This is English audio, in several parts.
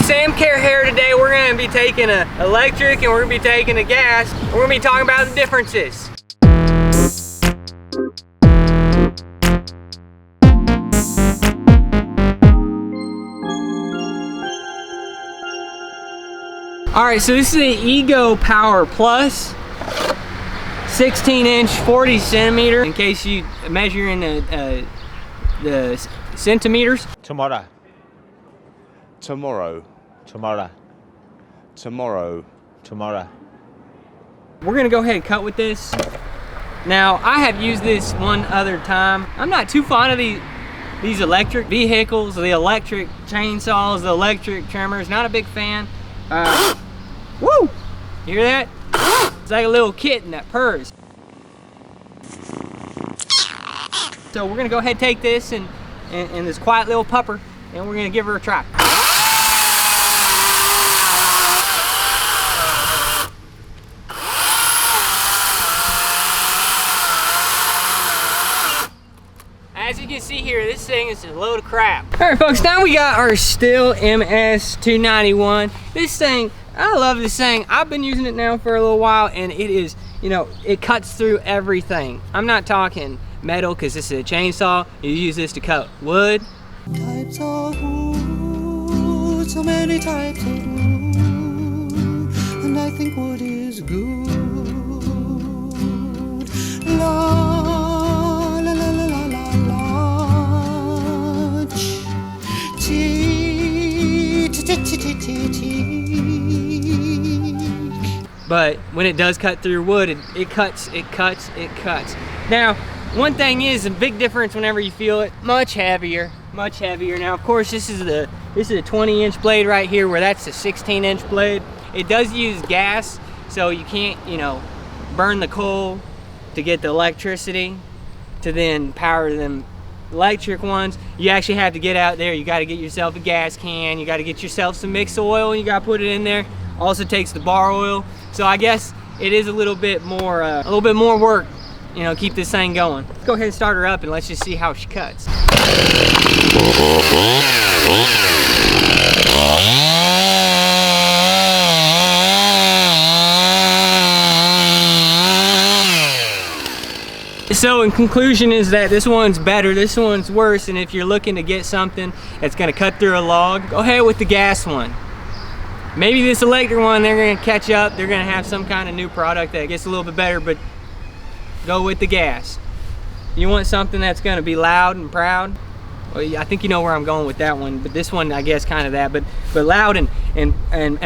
Sam Care here. Today we're going to be taking a electric and we're going to be taking a gas. We're going to be talking about the differences. Alright, so this is the Ego Power Plus 16-inch 40 centimeter, in case you measure in the centimeters. Tomorrow. Tomorrow. Tomorrow. Tomorrow. Tomorrow. We're gonna go ahead and cut with this. Now, I have used this one other time. I'm not too fond of these electric vehicles, the electric chainsaws, the electric trimmers. Not a big fan. Woo! You hear that? It's like a little kitten that purrs. So we're gonna go ahead and take this and this quiet little pupper, and we're gonna give her a try. As you can see here, this thing is a load of crap. All right, folks, now we got our Stihl MS291. This thing, I love this thing. I've been using it now for a little while, and it is, you know, it cuts through everything. I'm not talking metal, because this is a chainsaw. You use this to cut wood. Types of wood, so many types of wood, and I think wood is good. La la la la la la la. T t t t t t. But when it does cut through wood, it cuts. Now, one thing is a big difference whenever you feel it. Much heavier. Now, of course, this is a 20-inch blade right here, where that's a 16-inch blade. It does use gas, so you can't, you know, burn the coal to get the electricity to then power them electric ones. You actually have to get out there. You got to get yourself a gas can. You got to get yourself some mixed oil. You got to put it in there. Also takes the bar oil. So I guess it is a little bit more work, you know, keep this thing going. Let's go ahead and start her up and let's just see how she cuts. So in conclusion is that this one's better, this one's worse, and if you're looking to get something that's gonna cut through a log, go ahead with the gas one. Maybe this electric one, they're gonna catch up, they're gonna have some kind of new product that gets a little bit better, but go with the gas. You want something that's gonna be loud and proud? Well, I think you know where I'm going with that one, but this one, I guess, kind of that, but loud and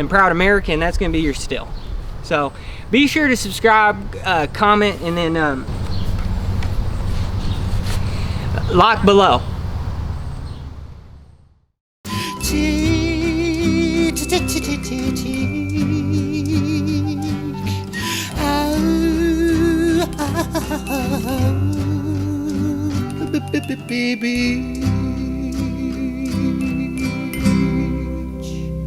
proud American, that's gonna be your Stihl. So be sure to subscribe, comment, and then lock below. Baby.